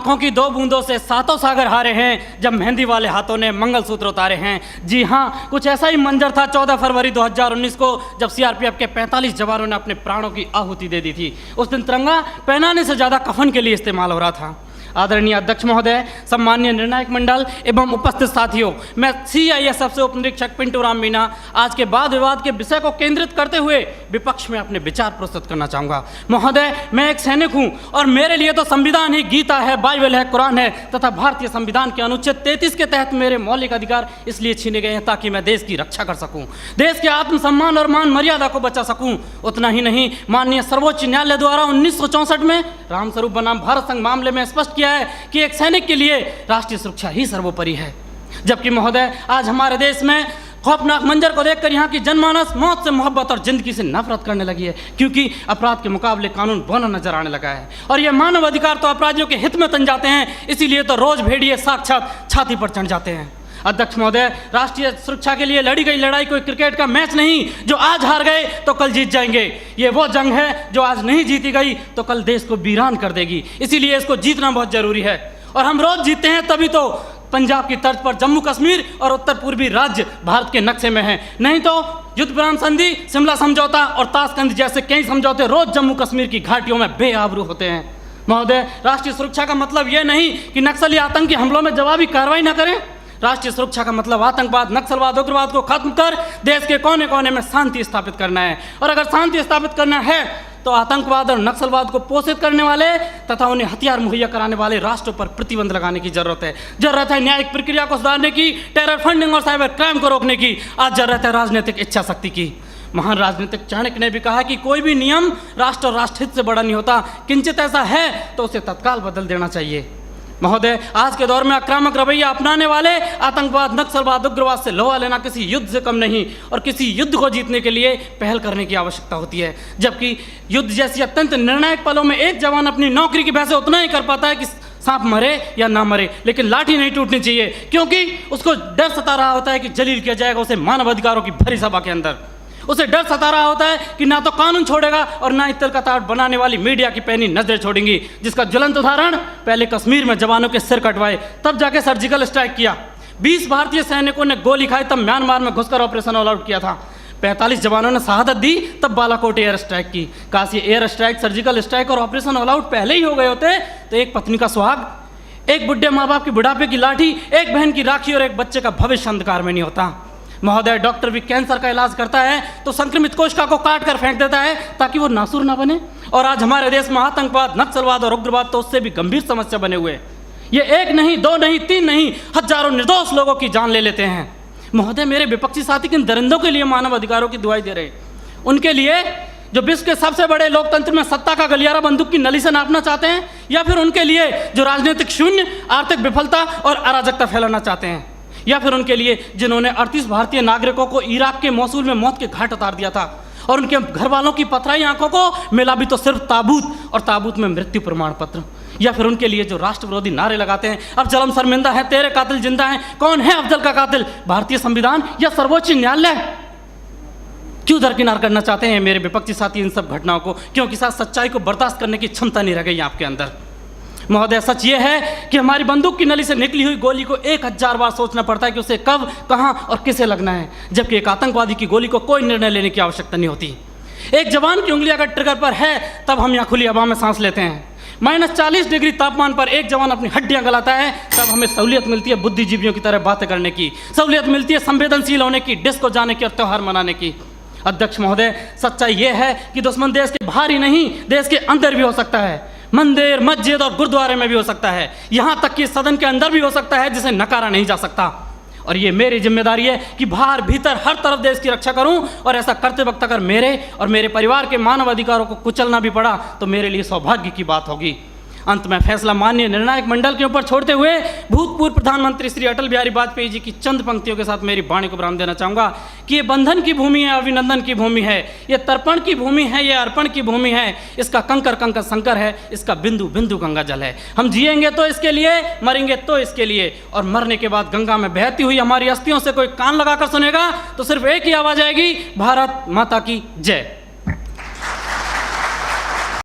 आंखों की 2 बूंदों से 7 सागर हारे हैं, जब मेहंदी वाले हाथों ने मंगलसूत्र उतारे हैं। जी हाँ, कुछ ऐसा ही मंजर था 14 फरवरी 2019 को, जब सीआरपीएफ के 45 जवानों ने अपने प्राणों की आहुति दे दी थी। उस दिन तिरंगा पहनाने से ज़्यादा कफन के लिए इस्तेमाल हो रहा था। आदरणीय अध्यक्ष महोदय, सम्मानीय निर्णायक मंडल एवं उपस्थित साथियों, मैं सीआईएसएफ से उप निरीक्षक पिंटू राम मीणा आज के वाद विवाद के विषय को केंद्रित करते हुए विपक्ष में अपने विचार प्रस्तुत करना चाहूँगा। महोदय, मैं एक सैनिक हूँ और मेरे लिए तो संविधान ही गीता है, बाइबल है, कुरान है तथा भारतीय संविधान के अनुच्छेद 33 के तहत मेरे मौलिक अधिकार इसलिए छीने गए हैं ताकि मैं देश की रक्षा कर सकूँ, देश के आत्मसम्मान और मान मर्यादा को बचा सकूँ। उतना ही नहीं, माननीय सर्वोच्च न्यायालय द्वारा 1964 में रामस्वरूप बनाम भारत संघ मामले में स्पष्ट किया है कि एक सैनिक के लिए राष्ट्रीय सुरक्षा ही सर्वोपरि है। जबकि महोदय, आज हमारे देश में खौफनाक मंजर को देखकर यहाँ की जनमानस मौत से मोहब्बत और जिंदगी से नफरत करने लगी है, क्योंकि अपराध के मुकाबले कानून बौना नजर आने लगा है। और ये मानव अधिकार तो अपराधियों के हित में तन जाते हैं, इसीलिए तो रोज भेड़िए साक्षात छाती पर चढ़ जाते हैं। अध्यक्ष महोदय, राष्ट्रीय सुरक्षा के लिए लड़ी गई लड़ाई कोई क्रिकेट का मैच नहीं जो आज हार गए तो कल जीत जाएंगे। ये वो जंग है जो आज नहीं जीती गई तो कल देश को वीरान कर देगी, इसीलिए इसको जीतना बहुत जरूरी है। और हम रोज जीतते हैं तभी तो पंजाब की तर्ज पर जम्मू कश्मीर और उत्तर पूर्वी राज्य भारत के नक्शे में हैं, नहीं तो युद्ध विराम संधि, शिमला समझौता और ताशकंद जैसे कई समझौते रोज जम्मू कश्मीर की घाटियों में बेआबरू होते हैं। महोदय, राष्ट्रीय सुरक्षा का मतलब यह नहीं कि नक्सली आतंकी हमलों में जवाबी कार्रवाई न करें। राष्ट्रीय सुरक्षा का मतलब आतंकवाद, नक्सलवाद, उग्रवाद को खत्म कर देश के कोने कोने में शांति स्थापित करना है। और अगर शांति स्थापित करना है तो आतंकवाद और नक्सलवाद को पोषित करने वाले तथा उन्हें हथियार मुहैया कराने वाले राष्ट्रों पर प्रतिबंध लगाने की जरूरत है। जरूरत है न्यायिक प्रक्रिया को सुधारने की, टेरर फंडिंग और साइबर क्राइम को रोकने की। आज जरूरत है राजनीतिक इच्छा शक्ति की। महान राजनीतिक चाणक्य ने भी कहा कि कोई भी नियम राष्ट्र और राष्ट्रहित से बड़ा नहीं होता, किंचित ऐसा है तो उसे तत्काल बदल देना चाहिए। महोदय, आज के दौर में आक्रामक रवैया अपनाने वाले आतंकवाद, नक्सलवाद, उग्रवाद से लोहा लेना किसी युद्ध से कम नहीं, और किसी युद्ध को जीतने के लिए पहल करने की आवश्यकता होती है। जबकि युद्ध जैसी अत्यंत निर्णायक पलों में एक जवान अपनी नौकरी की वजह से उतना ही कर पाता है कि सांप मरे या ना मरे, लेकिन लाठी नहीं टूटनी चाहिए, क्योंकि उसको डर सता रहा होता है कि जलील किया जाएगा उसे मानव अधिकारों की भरी सभा के अंदर। उसे डर सता रहा होता है कि ना तो कानून छोड़ेगा और ना ही तिल का ताड़ बनाने वाली मीडिया की पैनी नजरें छोड़ेंगी, जिसका ज्वलंत उदाहरण पहले कश्मीर में जवानों के सिर कटवाए, तब जाके सर्जिकल स्ट्राइक किया। 20 भारतीय सैनिकों ने गोली खाई, तब म्यांमार में घुसकर ऑपरेशन ऑल आउट किया था। 45 जवानों ने शहादत दी, तब बालाकोट एयर स्ट्राइक की। काश ये एयर स्ट्राइक, सर्जिकल स्ट्राइक और ऑपरेशन ऑल आउट पहले ही हो गए होते तो एक पत्नी का सुहाग, एक बुढ़े माँ बाप की बुढ़ापे की लाठी, एक बहन की राखी और एक बच्चे का भविष्य अंधकार में नहीं होता। महोदय, डॉक्टर भी कैंसर का इलाज करता है तो संक्रमित कोशिका को काट कर फेंक देता है ताकि वो नासूर ना बने, और आज हमारे देश में आतंकवाद, नक्सलवाद और उग्रवाद तो उससे भी गंभीर समस्या बने हुए। ये 1 नहीं, 2 नहीं, 3 नहीं, हजारों निर्दोष लोगों की जान ले लेते हैं। महोदय, मेरे विपक्षी साथी किन दरिंदों के लिए मानव अधिकारों की दुआई दे रहे हैं? उनके लिए जो विश्व के सबसे बड़े लोकतंत्र में सत्ता का गलियारा बंदूक की नली से नापना चाहते हैं, या फिर उनके लिए जो राजनीतिक शून्य, आर्थिक विफलता और अराजकता फैलाना चाहते हैं, या फिर उनके लिए जिन्होंने 38 भारतीय नागरिकों को इराक के मौसूल में मौत के घाट उतार दिया था और उनके घर वालों की पथराई आंखों को मिला भी तो सिर्फ ताबूत, और ताबूत में मृत्यु प्रमाण पत्र, या फिर उनके लिए जो राष्ट्र विरोधी नारे लगाते हैं, अब जलम शर्मिंदा है, तेरे कातिल जिंदा हैं, कौन है अफजल का कातिल, भारतीय संविधान या सर्वोच्च न्यायालय? क्यों दरकिनार करना चाहते हैं मेरे विपक्षी साथी इन सब घटनाओं को? क्योंकि साथ सच्चाई को बर्दाश्त करने की क्षमता नहीं रह गई आपके अंदर। महोदय, सच ये है कि हमारी बंदूक की नली से निकली हुई गोली को 1000 बार सोचना पड़ता है कि उसे कब, कहां और किसे लगना है, जबकि एक आतंकवादी की गोली को कोई निर्णय लेने की आवश्यकता नहीं होती। एक जवान की उंगली अगर ट्रिगर पर है तब हम यहाँ खुली हवा में सांस लेते हैं। -40 डिग्री तापमान पर एक जवान अपनी हड्डियां गलाता है, तब हमें सहूलियत मिलती है बुद्धिजीवियों की तरह बातें करने की, सहूलियत मिलती है संवेदनशील होने की, डिस्को जाने की और त्यौहार मनाने की। अध्यक्ष महोदय, सच्चाई यह है कि दुश्मन देश के बाहर ही नहीं, देश के अंदर भी हो सकता है। मंदिर, मस्जिद और गुरुद्वारे में भी हो सकता है, यहाँ तक कि सदन के अंदर भी हो सकता है, जिसे नकारा नहीं जा सकता। और ये मेरी जिम्मेदारी है कि बाहर भीतर हर तरफ देश की रक्षा करूं, और ऐसा करते वक्त अगर मेरे और मेरे परिवार के मानव अधिकारों को कुचलना भी पड़ा तो मेरे लिए सौभाग्य की बात होगी। अंत में फैसला माननीय निर्णायक मंडल के ऊपर छोड़ते हुए भूतपूर्व प्रधानमंत्री श्री अटल बिहारी वाजपेयी जी की चंद पंक्तियों के साथ मेरी वाणी को विराम देना चाहूँगा कि ये बंधन की भूमि है, अभिनंदन की भूमि है, ये तर्पण की भूमि है, ये अर्पण की भूमि है, इसका कंकर कंकर शंकर है, इसका बिंदु बिंदु गंगा जल है। हम जिएंगे तो इसके लिए, मरेंगे तो इसके लिए, और मरने के बाद गंगा में बहती हुई हमारी अस्थियों से कोई कान लगाकर सुनेगा तो सिर्फ एक ही आवाज़ आएगी, भारत माता की जय।